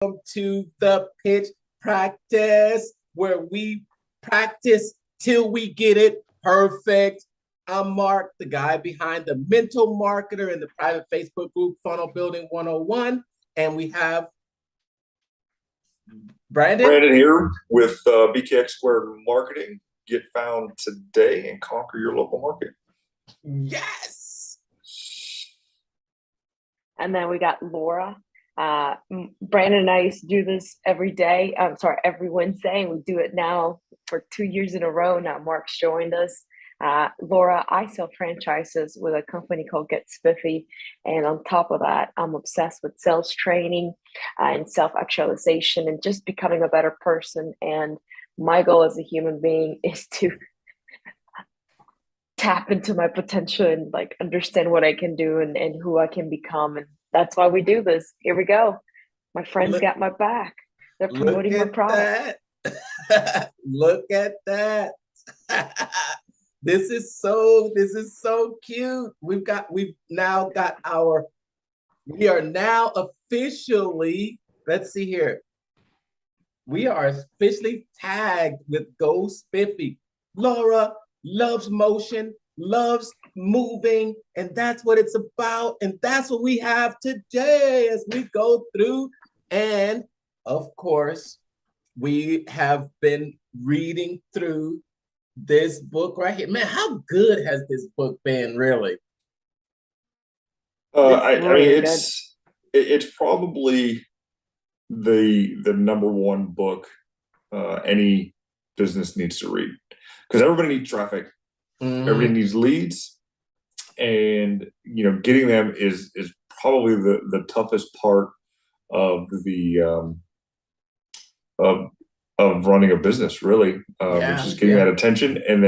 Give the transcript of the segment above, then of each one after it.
to the pitch practice where we practice till we get it perfect. I'm Mark, the guy behind the mental marketer in the private Facebook group Funnel Building 101. And we have Brandon here with BKX Squared Marketing. Get found today and conquer your local market. Yes. And then we got Laura. Brandon and I used to do this every Wednesday, and we do it now for 2 years in a row. Now Mark's joined us. Laura, I sell franchises with a company called Get Spiffy. And on top of that, I'm obsessed with sales training and self-actualization and just becoming a better person. And my goal as a human being is to tap into my potential and like understand what I can do and who I can become. And that's why we do this. Here we go. My friends got my back. They're promoting my product. Look at that. This is so cute. We are now officially, let's see here. We are officially tagged with Go Spiffy. Laura loves motion, loves moving, and that's what it's about. And that's what we have today as we go through. And of course, we have been reading through this book right here. Man, how good has this book been, really? I mean, it's probably the number one book any business needs to read, because everybody needs traffic, everybody needs leads, and getting them is probably the toughest part of the of running a business, really, which is getting that attention, and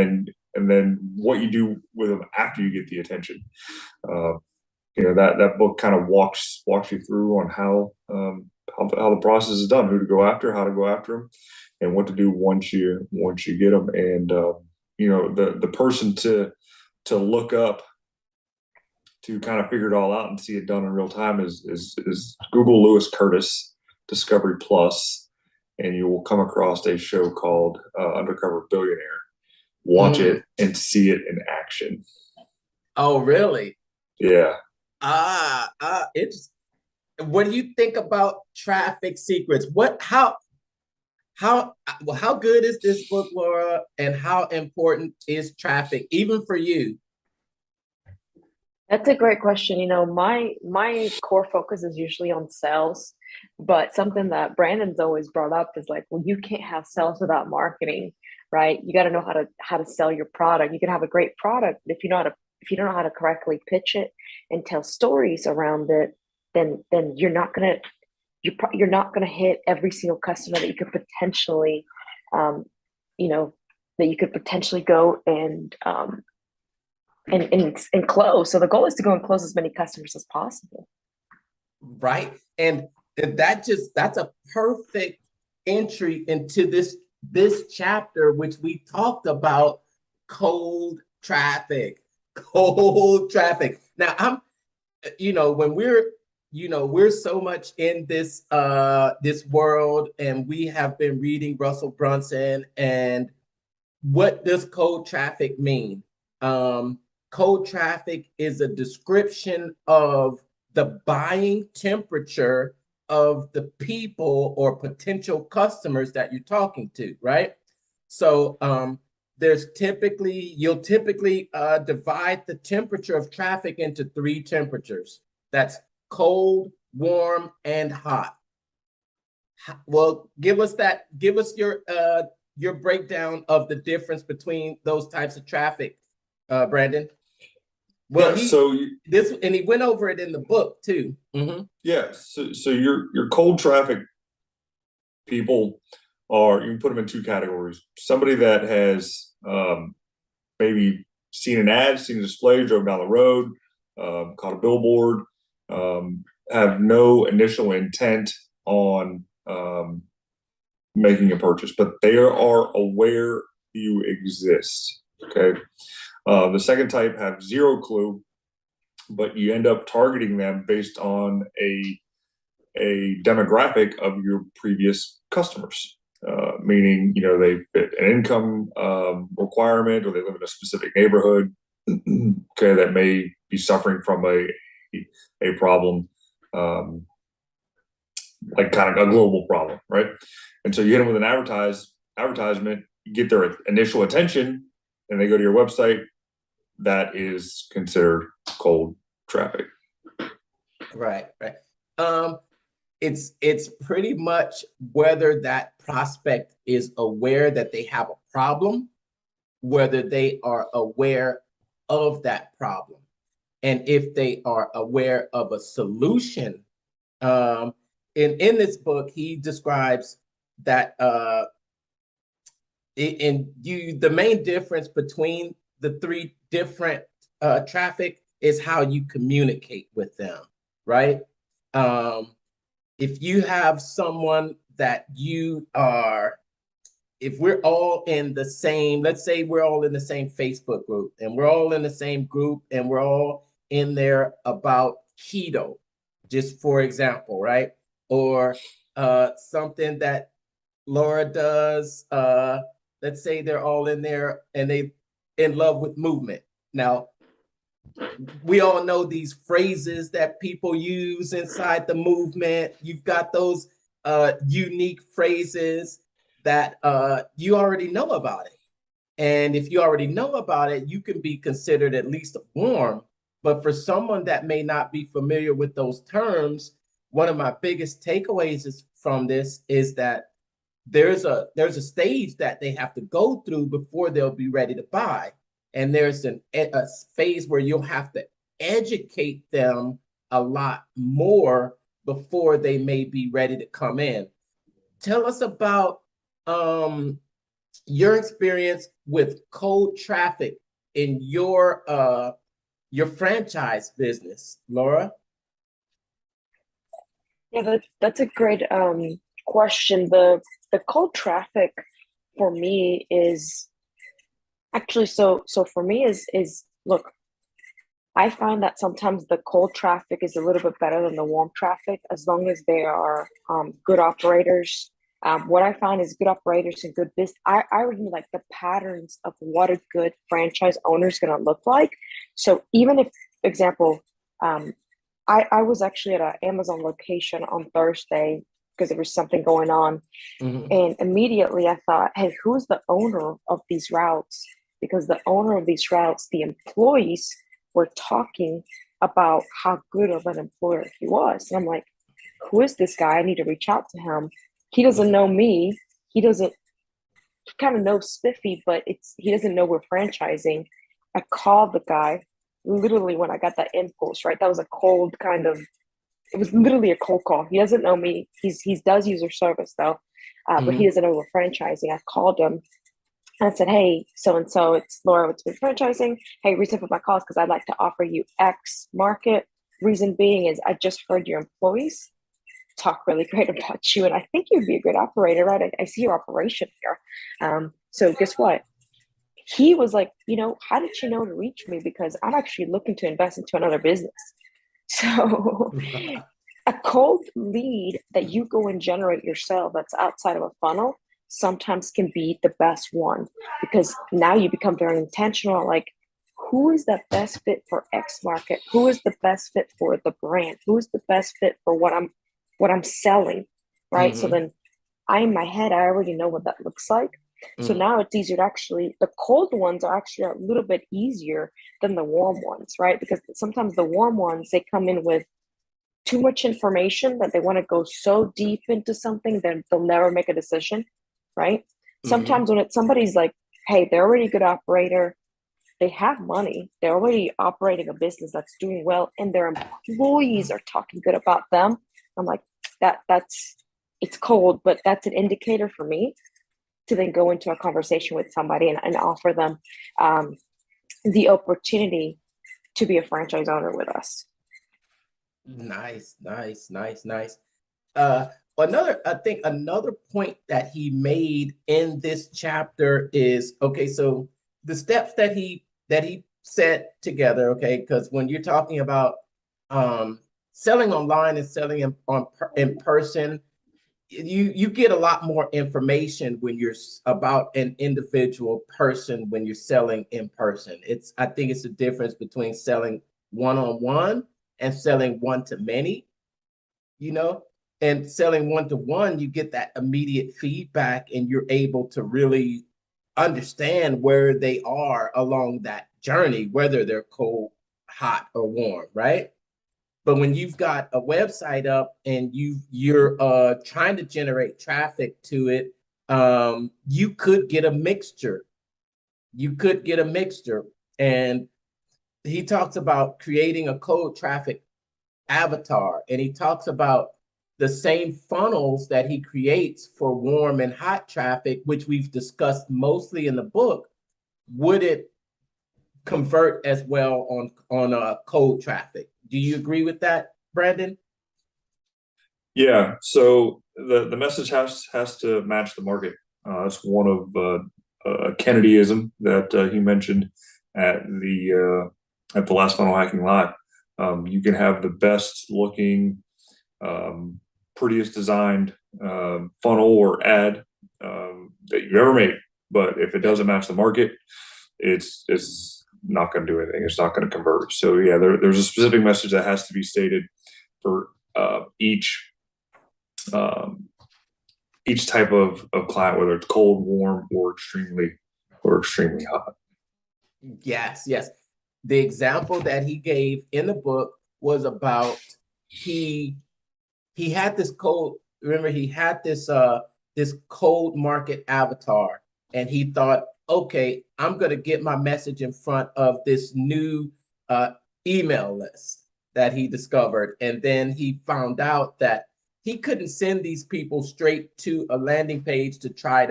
then what you do with them after you get the attention. That book kind of walks you through on how the process is done, who to go after, how to go after them, and what to do once you get them. And the person to look up to kind of figure it all out and see it done in real time is Google Lewis Curtis Discovery Plus, and you will come across a show called Undercover Billionaire. Watch it and see it in action. Oh, really? Yeah. What do you think about traffic secrets? How good is this book, Laura, and how important is traffic, even for you? That's a great question. My core focus is usually on sales, but something that Brandon's always brought up is like, well, you can't have sales without marketing, right? You got to know how to sell your product. You can have a great product, but if you don't know how to correctly pitch it and tell stories around it, then you're not gonna hit every single customer that you could potentially, go and close. So the goal is to go and close as many customers as possible. Right. And that's a perfect entry into this chapter, which we talked about cold traffic. Now when we're so much in this world, and we have been reading Russell Brunson, and what does cold traffic mean? Cold traffic is a description of the buying temperature of the people or potential customers that you're talking to, right? So you'll typically divide the temperature of traffic into 3 temperatures. That's cold, warm, and hot. Well, give us your breakdown of the difference between those types of traffic, Brandon. Well, he went over it in the book too. Mm-hmm. Yeah. So your cold traffic people you can put them in 2 categories. Somebody that has maybe seen an ad, seen a display, drove down the road, caught a billboard, have no initial intent on making a purchase, but they are aware you exist. Okay. The second type have 0 clue, but you end up targeting them based on a a demographic of your previous customers, meaning, you know, they fit an income requirement, or they live in a specific neighborhood, okay, that may be suffering from a problem, like kind of a global problem, right? And so you hit them with an advertisement, you get their initial attention, and they go to your website. That is considered cold traffic. Right. It's pretty much whether that prospect is aware that they have a problem, whether they are aware of that problem, and if they are aware of a solution. In this book, he describes that the main difference between the three different traffic is how you communicate with them, right? If you have someone that if we're all in the same, let's say we're all in the same Facebook group, and we're all in the same group, and we're all in there about keto, just for example, right? Or something that Laura does, let's say they're all in there and they in love with movement. Now, we all know these phrases that people use inside the movement. You've got those unique phrases that you already know about it. And if you already know about it, you can be considered at least warm. But for someone that may not be familiar with those terms, one of my biggest takeaways from this is that there's a stage that they have to go through before they'll be ready to buy. And there's a phase where you'll have to educate them a lot more before they may be ready to come in. Tell us about your experience with cold traffic in your franchise business, Laura. Yeah, that's a great question. The cold traffic for me is actually so for me is look, I find that sometimes the cold traffic is a little bit better than the warm traffic as long as they are good operators. What I find is good operators and good business. I already like the patterns of what a good franchise owner is going to look like. So even if, example, I was actually at an Amazon location on Thursday because there was something going on. Mm-hmm. And immediately I thought, hey, who's the owner of these routes? Because the owner of these routes, the employees were talking about how good of an employer he was. And I'm like, who is this guy? I need to reach out to him. He doesn't know me. He kind of knows Spiffy, but he doesn't know we're franchising. I called the guy literally when I got that impulse, right? That was a cold kind of, it was literally a cold call. He doesn't know me. He does use your service though, but he doesn't know we're franchising. I called him and I said, hey, so-and-so, it's Laura with Spiffy Franchising. Hey, reason for my call is because I'd like to offer you X market. Reason being is I just heard your employees talk really great about you, and I think you'd be a good operator, right? I see your operation here. So guess what? He was like, how did you know to reach me? Because I'm actually looking to invest into another business. So a cold lead that you go and generate yourself that's outside of a funnel sometimes can be the best one, because now you become very intentional, like, who is the best fit for X market? Who is the best fit for the brand? Who is the best fit for what I'm selling, right? So then in my head, I already know what that looks like. So now it's easier to actually, the cold ones are actually a little bit easier than the warm ones, right? Because sometimes the warm ones, they come in with too much information that they want to go so deep into something that they'll never make a decision, right? Sometimes when it's somebody's like, hey, they're already a good operator, they have money, they're already operating a business that's doing well, and their employees are talking good about them, I'm like, it's cold, but that's an indicator for me to then go into a conversation with somebody and offer them the opportunity to be a franchise owner with us. Nice. I think another point that he made in this chapter is, okay, so the steps that he set together, okay, because when you're talking about selling online and selling in person, you get a lot more information when you're about an individual person when you're selling in person. I think it's a difference between selling one-on-one and selling one-to-many, you know, and selling one-to-one, you get that immediate feedback and you're able to really understand where they are along that journey, whether they're cold, hot, or warm, right? But when you've got a website up and you're trying to generate traffic to it, you could get a mixture. You could get a mixture. And he talks about creating a cold traffic avatar, and he talks about the same funnels that he creates for warm and hot traffic, which we've discussed mostly in the book. Would it convert as well on cold traffic? Do you agree with that, Brandon? Yeah. So the message has to match the market. That's one of Kennedyism that he mentioned at the last Funnel Hacking Live. You can have the best looking, prettiest designed funnel or ad that you've ever made, but if it doesn't match the market, it's not going to do anything. It's not going to convert. So yeah, there's a specific message that has to be stated for each type of client, whether it's cold, warm, or extremely hot. Yes, yes. The example that he gave in the book was about he had this cold. Remember, he had this cold market avatar, and he thought, okay, I'm going to get my message in front of this new email list that he discovered. And then he found out that he couldn't send these people straight to a landing page to try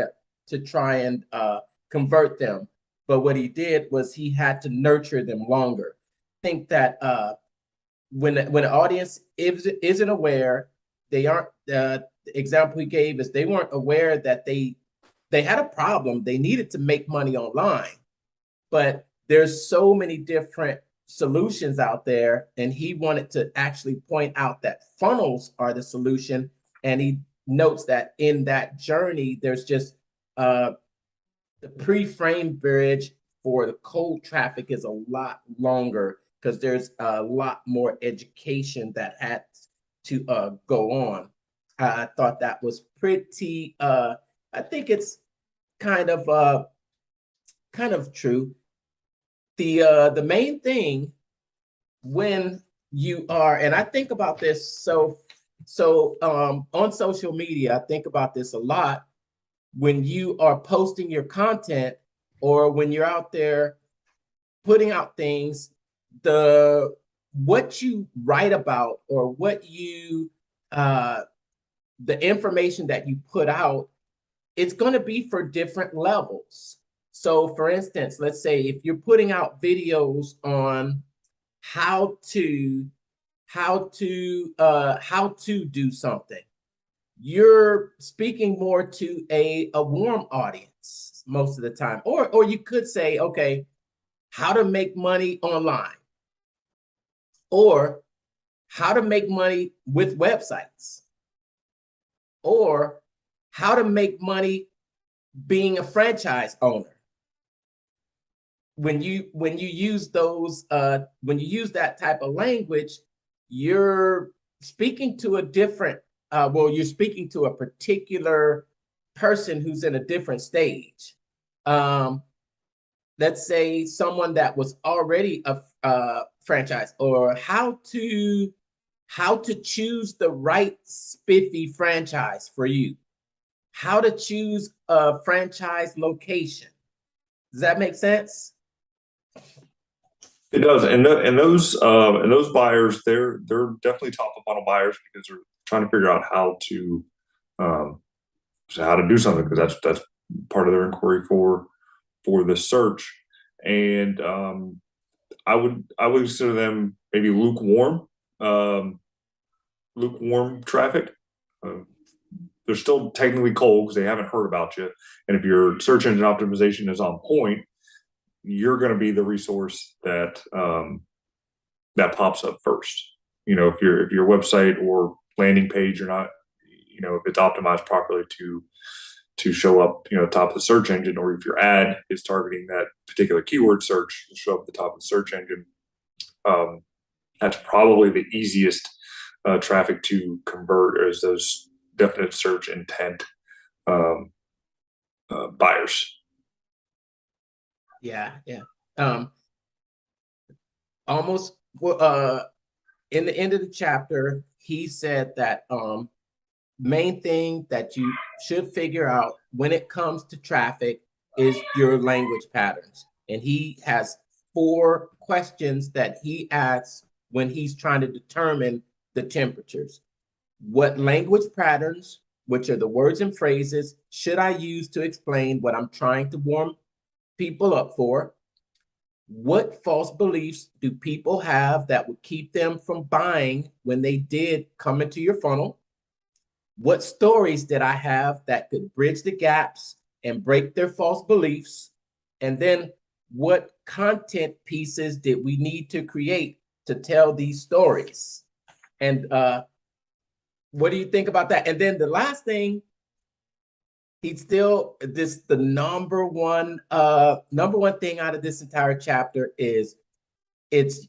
and convert them. But what he did was he had to nurture them longer. I think that when an audience isn't aware, they aren't. The example he gave is they weren't aware that they had a problem. They needed to make money online, but there's so many different solutions out there, and he wanted to actually point out that funnels are the solution. And he notes that in that journey, there's just the pre-frame bridge for the cold traffic is a lot longer because there's a lot more education that had to go on. I thought that was pretty. I think it's kind of true. The main thing when you are, and I think about this so on social media, I think about this a lot. When you are posting your content or when you're out there putting out things, what you write about or what you the information that you put out, it's going to be for different levels. So for instance, let's say if you're putting out videos on how to do something, you're speaking more to a warm audience most of the time. Or you could say, okay, how to make money online, or how to make money with websites, or how to make money being a franchise owner. When you use those, when you use that type of language, you're speaking to a different you're speaking to a particular person who's in a different stage. Let's say someone that was already a franchise, or how to choose the right spiffy franchise for you, how to choose a franchise location. Does that make sense? It does, and those buyers, they're definitely top of funnel buyers because they're trying to figure out how to do something, because that's part of their inquiry for the search. And I would consider them maybe lukewarm traffic. They're still technically cold because they haven't heard about you, and if your search engine optimization is on point, you're going to be the resource that that pops up first. if your website or landing page are not, if it's optimized properly to show up, top of the search engine, or if your ad is targeting that particular keyword search to show up at the top of the search engine, that's probably the easiest traffic to convert, as those definite search intent buyers. Yeah. Almost in the end of the chapter, he said that main thing that you should figure out when it comes to traffic is your language patterns. And he has 4 questions that he asks when he's trying to determine the temperatures. What language patterns, which are the words and phrases, should I use to explain what I'm trying to warm people up for? What false beliefs do people have that would keep them from buying when they did come into your funnel? What stories did I have that could bridge the gaps and break their false beliefs? And then what content pieces did we need to create to tell these stories? And what do you think about that? And then the last thing, the number one thing out of this entire chapter is it's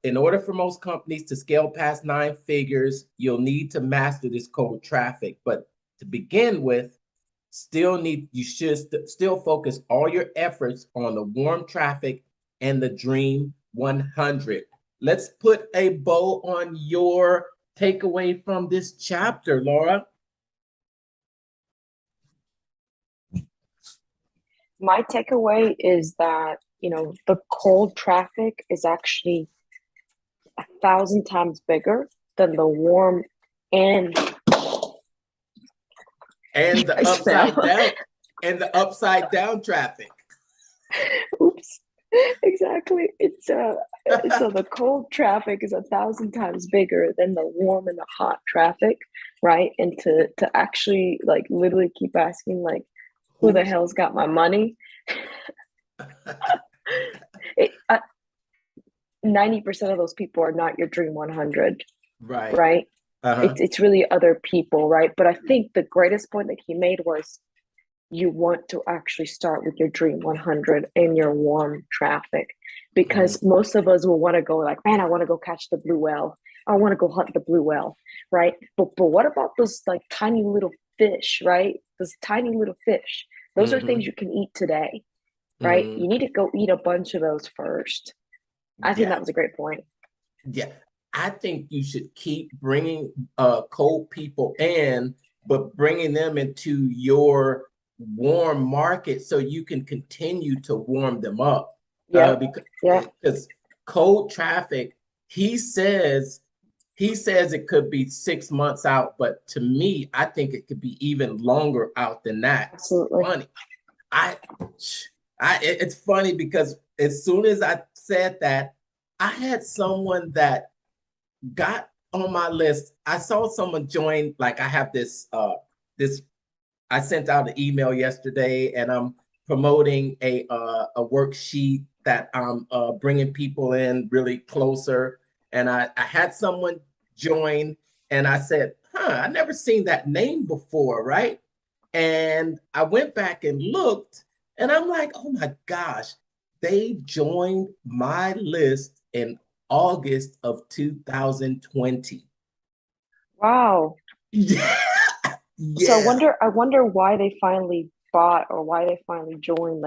in order for most companies to scale past 9 figures, you'll need to master this cold traffic. But to begin with, you should still focus all your efforts on the warm traffic and the Dream 100. Let's put a bow on your takeaway from this chapter, Laura. My takeaway is that, the cold traffic is actually 1,000 times bigger than the warm and the upside down traffic. Oops. Exactly. It's so the cold traffic is 1,000 times bigger than the warm and the hot traffic, right? And to actually literally keep asking who the hell's got my money? 90% of those people are not your Dream 100, right? It's really other people, right? But I think the greatest point that he made was you want to actually start with your Dream 100 and your warm traffic, because most of us will want to go man, I want to go catch the blue whale. I want to go hunt the blue whale, right? But what about those tiny little fish, right? Those tiny little fish. Those are things you can eat today, right? You need to go eat a bunch of those first. I think that was a great point. Yeah, I think you should keep bringing cold people in, but bringing them into your warm market so you can continue to warm them up. Because cold traffic, he says it could be 6 months out, but to me, I think it could be even longer out than that. Absolutely. Funny. It's funny because as soon as I said that, I had someone that got on my list. I saw someone join, I have this, I sent out an email yesterday and I'm promoting a worksheet that I'm bringing people in really closer. And I had someone join and I said, I never seen that name before, right? And I went back and looked and I'm like, oh my gosh, they joined my list in August of 2020. Wow. Yeah. So I wonder why they finally bought or why they finally joined.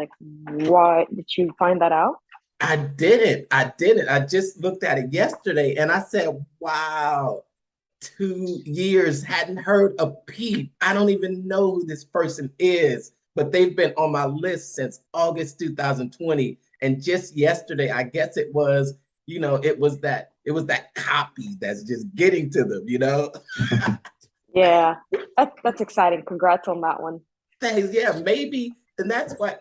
Why did you find that out? I didn't. I just looked at it yesterday and I said, wow, 2 years, hadn't heard a peep. I don't even know who this person is, but they've been on my list since August 2020. And just yesterday, I guess it was, it was that copy that's just getting to them, Yeah, that's exciting. Congrats on that one. Thanks. Yeah, maybe, and that's why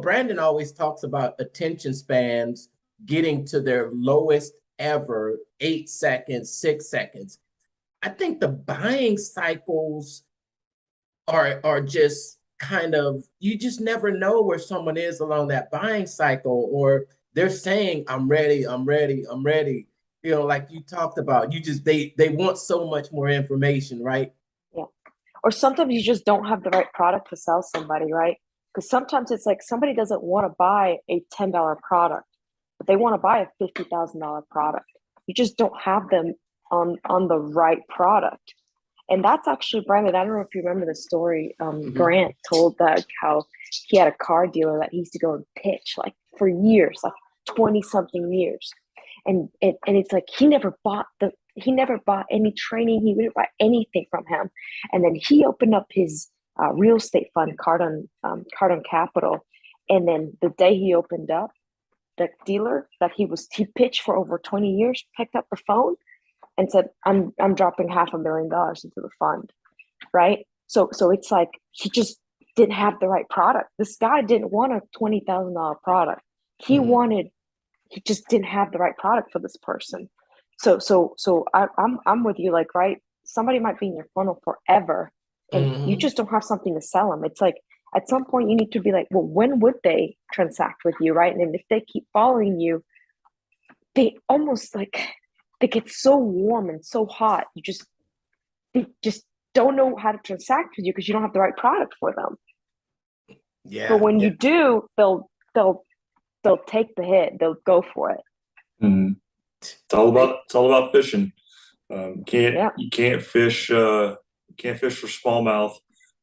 Brandon always talks about attention spans getting to their lowest ever, 8 seconds, 6 seconds. I think the buying cycles are just kind of, you just never know where someone is along that buying cycle, or they're saying, I'm ready, I'm ready, I'm ready. You know, like you talked about, they want so much more information, right? Yeah. Or sometimes you just don't have the right product to sell somebody, right? Because sometimes it's like somebody doesn't want to buy a $10 product, but they want to buy a $50,000 product. You just don't have them on the right product. And that's actually, Brandon, I don't know if you remember the story. Grant told that how he had a car dealer that he used to go and pitch like for years, like 20 something years. And it's like he never bought any training. He wouldn't buy anything from him. And then he opened up his real estate fund, Cardon Capital. And then the day he opened up, the dealer that he pitched for over 20 years picked up the phone and said, I'm dropping $500,000 into the fund. Right. So it's like he just didn't have the right product. This guy didn't want a $20,000 product. He just didn't have the right product for this person. So I'm with you, like, right, somebody might be in your funnel forever and you just don't have something to sell them. It's like at some point you need to be like, well, when would they transact with you, right? And if they keep following you, they almost like they get so warm and so hot, they just don't know how to transact with you because you don't have the right product for them. Yeah. But when you do, they'll take the hit. They'll go for it. Mm-hmm. It's all about fishing. You can't fish for smallmouth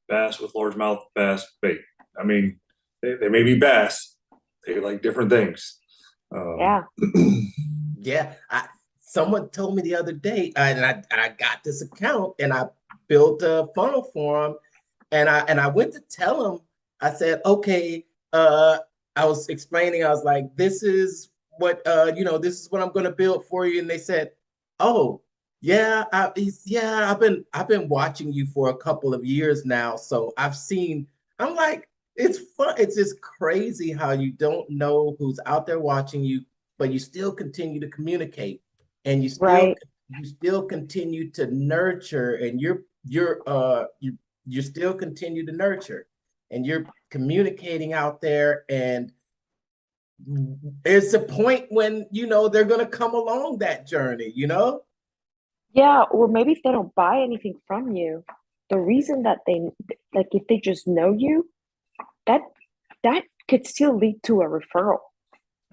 bass with largemouth bass bait. I mean, they may be bass. They like different things. Yeah. Someone told me the other day, and I got this account and I built a funnel for him, and I went to tell him. I said, okay, I was explaining. I was like, this is what this is what I'm going to build for you. And they said, oh yeah, I've been watching you for a couple of years now, so I've seen. I'm like, it's fun. It's just crazy how you don't know who's out there watching you, but you still continue to communicate, and you still continue to nurture, and you still continue to nurture, and you're communicating out there, and it's a point when they're going to come along that journey. Yeah, or maybe if they don't buy anything from you, the reason that they like, if they just know you, that could still lead to a referral.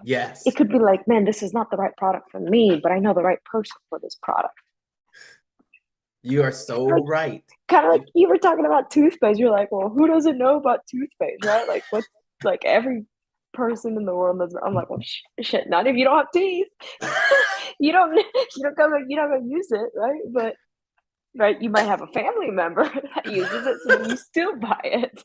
Yes. It could be like, man, this is not the right product for me, but I know the right person for this product. You are so right. Kind of like you were talking about toothpaste. You're like, well, who doesn't know about toothpaste, right? Like, what's like every person in the world does. I'm like, well, shit, not if you don't have teeth. you don't gonna use it, right? But right, you might have a family member that uses it, so you still buy it.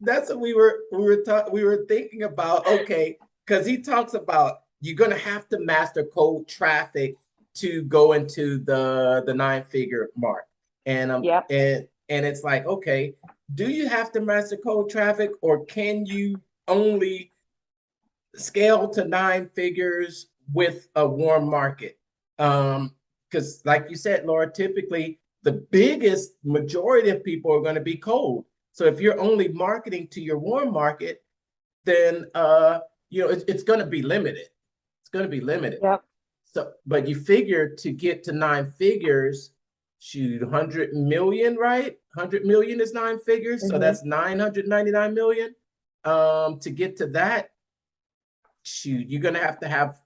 That's what we were thinking about. Okay, because he talks about you're gonna have to master cold traffic to go into the 9-figure mark, and and it's like, okay, do you have to master cold traffic, or can you only scale to 9 figures with a warm market? Because like you said, Laura, typically the biggest majority of people are going to be cold. So if you're only marketing to your warm market, then it's going to be limited. It's going to be limited. Yep. So, but you figure to get to 9 figures, shoot, 100 million, right? 100 million is 9 figures. So that's 999 million. To get to that, shoot, you're going to have,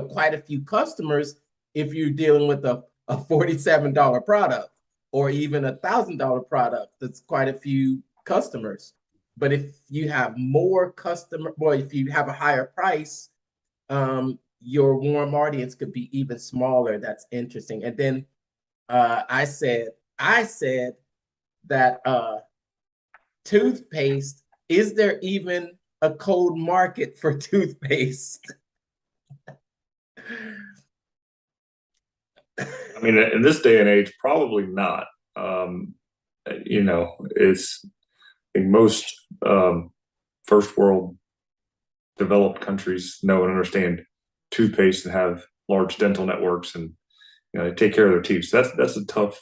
quite a few customers if you're dealing with a $47 product or even a $1,000 product. That's quite a few customers. But if you have more if you have a higher price, your warm audience could be even smaller. That's interesting. And then I said that toothpaste, is there even a cold market for toothpaste? I mean, in this day and age, probably not. It's in most first world developed countries know and understand toothpaste and have large dental networks, and they take care of their teeth. So that's a tough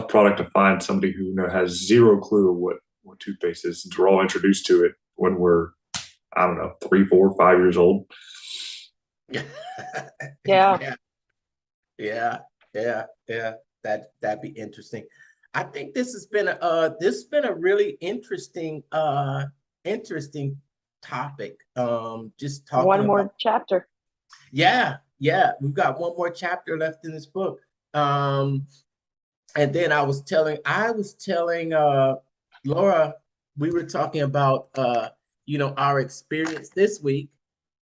product to find somebody who has zero clue of what what toothpaste is, since we're all introduced to it when we're, I don't know, 3, 4, 5 years old. Yeah. Yeah. That'd be interesting. I think this has been a really interesting topic. Just talking One more about, chapter. yeah, we've got one more chapter left in this book. And then I was telling Laura, we were talking about our experience this week,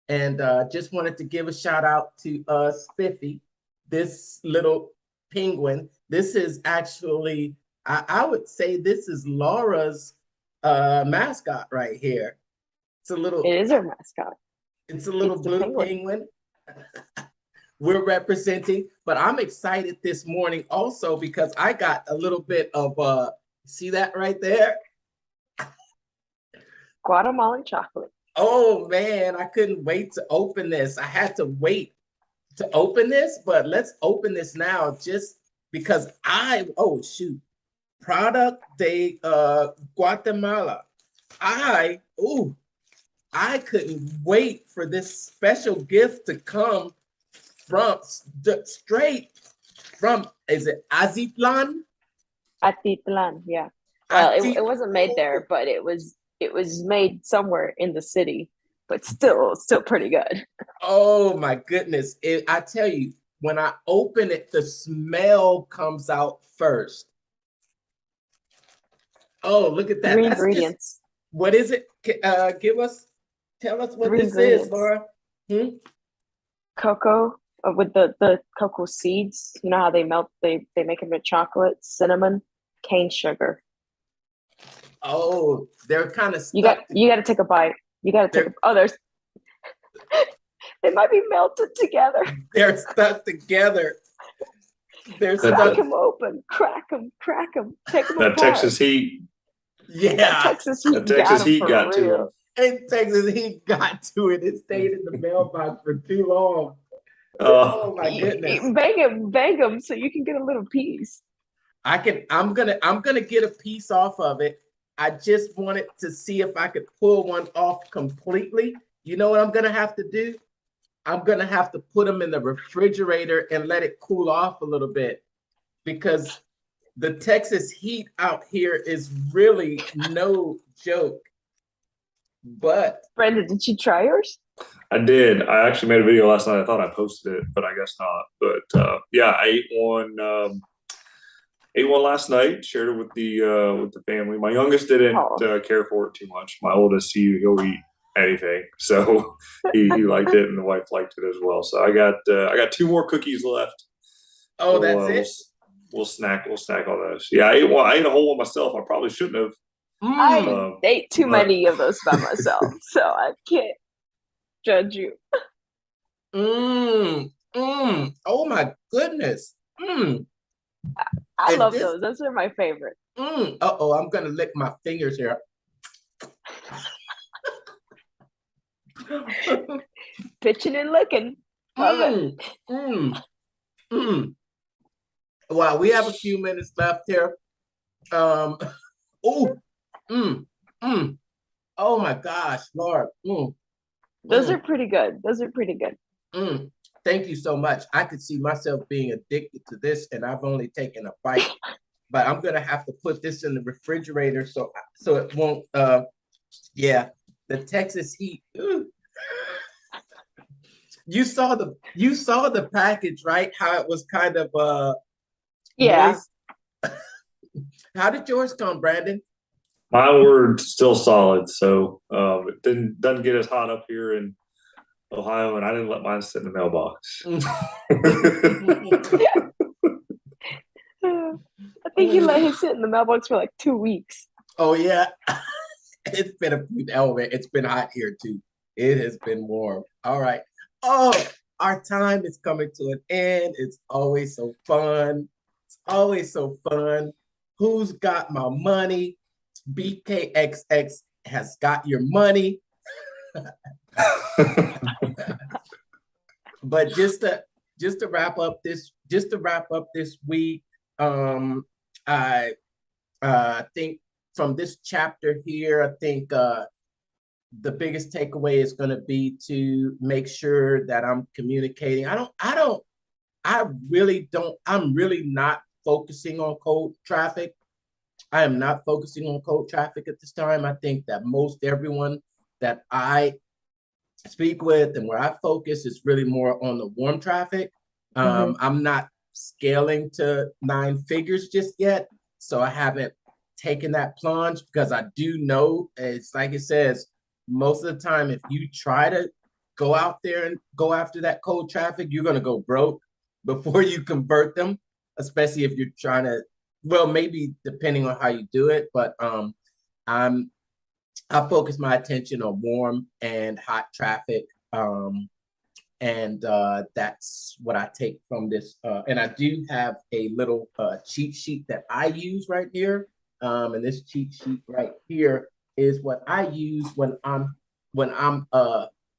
and just wanted to give a shout out to Spiffy, this little penguin. This is actually, I would say this is Laura's mascot right here. It's a little, It is our mascot. it's a little It's the blue penguin. We're representing, but I'm excited this morning also because I got a little bit of see that right there? Guatemalan chocolate. Oh man, I couldn't wait to open this. I had to wait to open this, but let's open this now just because product de Guatemala. I couldn't wait for this special gift to come from straight from, is it Azitlan? Atitlan, yeah. Well, it wasn't made there, Ooh. but it was made somewhere in the city, but still pretty good. Oh my goodness. I tell you, when I open it, the smell comes out first. Oh, look at that. 3 That's ingredients. just, what is it? Tell us what 3 this ingredients. is, Laura. Cocoa with the cocoa seeds. You know how they melt, they make them into chocolate, cinnamon, cane sugar. Oh, they're kind of You got to take a bite. You got to take there's they might be melted together. They're stuck together. They're crack them open. Crack them. Take them apart. That Texas heat. Yeah. That Texas heat got to them. And Texas heat got to it. It stayed in the mailbox for too long. Oh my goodness. Bang them so you can get a little piece. I'm gonna get a piece off of it. I just wanted to see if I could pull one off completely. You know what I'm gonna have to do? I'm gonna have to put them in the refrigerator and let it cool off a little bit, because the Texas heat out here is really no joke. But Brenda, did you try yours? I did. I actually made a video last night. I thought I posted it, but I guess not. But yeah, I ate one. Ate one last night. Shared it with the family. My youngest didn't care for it too much. My oldest, he'll eat anything, so he liked it, and the wife liked it as well. So I got 2 more cookies left. Oh, that's it. We'll snack on those. Yeah, I ate a whole one myself. I probably shouldn't have. I ate too many of those by myself, so I can't judge you. Oh my goodness. I love those. Those are my favorite. I'm gonna lick my fingers here. Pitching and licking. Love it. Wow, we have a few minutes left here. Oh my gosh, Lord. Those are pretty good. Thank you so much. I could see myself being addicted to this, and I've only taken a bite. But I'm gonna have to put this in the refrigerator so it won't. The Texas heat. You saw the package, right? How it was kind of moist. How did yours come, Brandon? Mine were still solid, so it doesn't get as hot up here in Ohio, and I didn't let mine sit in the mailbox. I think you let him sit in the mailbox for like 2 weeks. Oh yeah, it's been hot here too. It has been warm. All right. Oh, our time is coming to an end. It's always so fun. Who's got my money? BKXX has got your money. But just to wrap up this week, I think from this chapter here, I think the biggest takeaway is going to be to make sure that I'm communicating. I'm really not focusing on cold traffic. I am not focusing on cold traffic at this time. I think that most everyone that I speak with and where I focus is really more on the warm traffic. I'm not scaling to 9 figures just yet. So I haven't taken that plunge because I do know it's like it says, most of the time, if you try to go out there and go after that cold traffic, you're going to go broke before you convert them, especially if you're trying to, well, maybe depending on how you do it, but I focus my attention on warm and hot traffic. And that's what I take from this. And I do have a little cheat sheet that I use right here. And this cheat sheet right here is what I use when I'm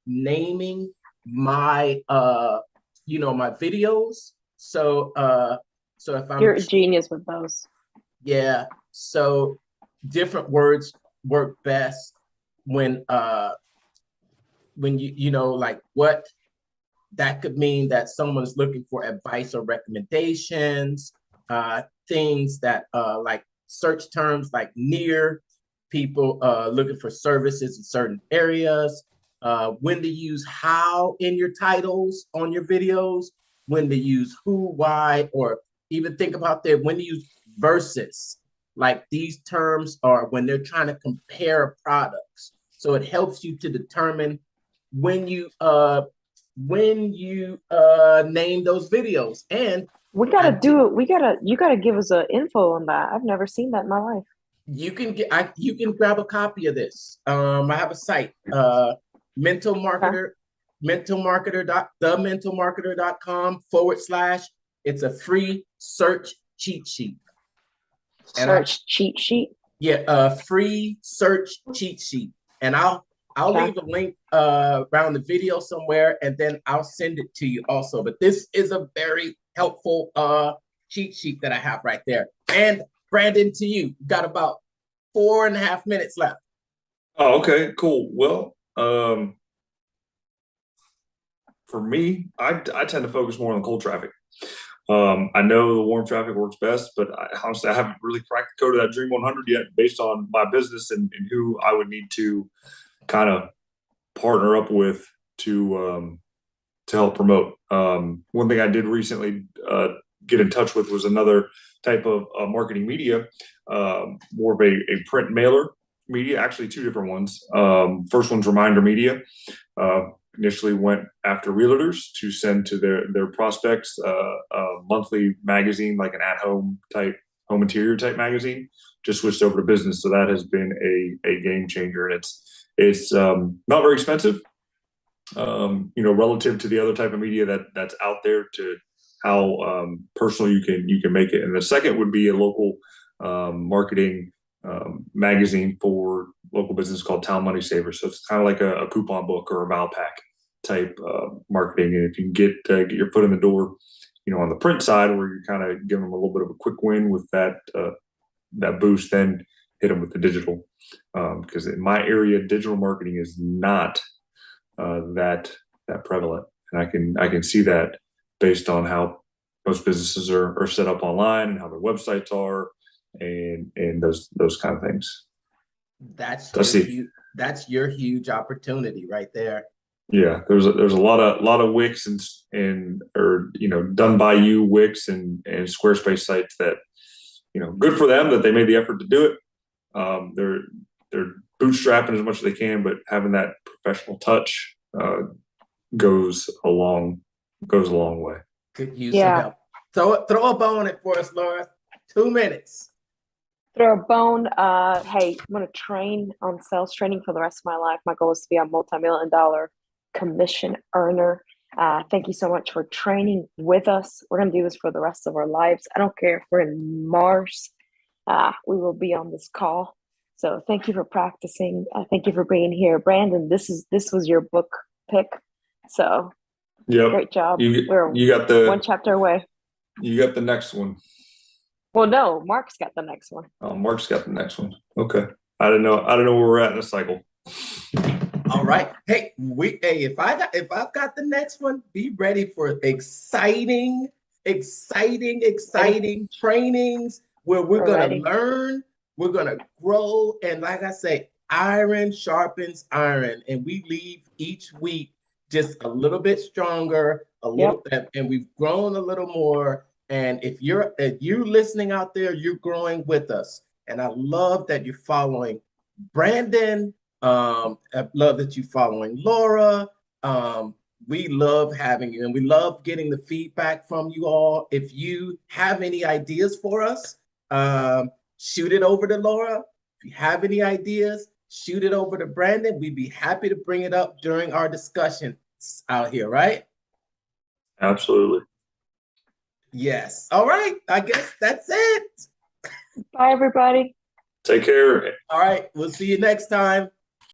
naming my my videos. So if You're a genius with those. Yeah. So different words work best when like what that could mean that someone's looking for advice or recommendations, things that like search terms like near, people looking for services in certain areas, when to use how in your titles on your videos, when to use who, why, or even think about that when to use versus. Like these terms are when they're trying to compare products. So it helps you to determine when you name those videos. And you gotta give us a info on that. I've never seen that in my life. You can grab a copy of this. I have a site, mental marketer, thementalmarketer.com/. It's a free search cheat sheet. Cheat sheet? Yeah, a free search cheat sheet. And I'll leave a link around the video somewhere, and then I'll send it to you also. But this is a very helpful cheat sheet that I have right there. And Brandon, to you, got about 4.5 minutes left. Oh, okay, cool. Well, for me, I tend to focus more on cold traffic. I know the warm traffic works best, but honestly, I haven't really cracked the code of that Dream 100 yet based on my business and who I would need to kind of partner up with to help promote. One thing I did recently get in touch with was another type of marketing media, more of a print mailer media, actually 2 different ones. First one's Reminder Media. Initially went after realtors to send to their prospects a monthly magazine, like an at-home type, home interior type magazine. Just switched over to business, so that has been a game changer, and it's not very expensive, relative to the other type of media that's out there, to how personal you can make it. And the second would be a local marketing magazine for local business called Town Money Savers. So it's kind of like a coupon book or a mile pack type marketing. And if you can get your foot in the door, on the print side, where you're kind of giving them a little bit of a quick win with that boost, then hit them with the digital. Because in my area, digital marketing is not that prevalent, and I can see that based on how most businesses are set up online and how their websites are, and those kind of things. That's your huge opportunity right there. Yeah, there's a lot of Wix and done by you Wix and Squarespace sites that, good for them that they made the effort to do it. They're bootstrapping as much as they can, but having that professional touch goes a long way. Could use some help. Throw a bone at for us, Laura. 2 minutes. Throw a bone. Hey, I'm gonna train on sales training for the rest of my life. My goal is to be a multi-million-dollar commission earner. Thank you so much for training with us. We're gonna do this for the rest of our lives. I don't care if we're in Mars. We will be on this call. So thank you for practicing. Thank you for being here, Brandon. This was your book pick. So yep. Great job. You got the one chapter away. You got the next one. Well, no, Mark's got the next one. Oh, Mark's got the next one. Okay. I don't know where we're at in the cycle. All right. Hey, if I've got the next one, be ready for exciting trainings where we're gonna learn, we're gonna grow, and like I say, iron sharpens iron, and we leave each week just a little bit stronger, and we've grown a little more. And if you're listening out there, you're growing with us. And I love that you're following Brandon. I love that you're following Laura. We love having you, and we love getting the feedback from you all. If you have any ideas for us, shoot it over to Laura. If you have any ideas, shoot it over to Brandon. We'd be happy to bring it up during our discussions out here, right? Absolutely. Yes. All right. I guess that's it. Bye, everybody. Take care. All right. We'll see you next time.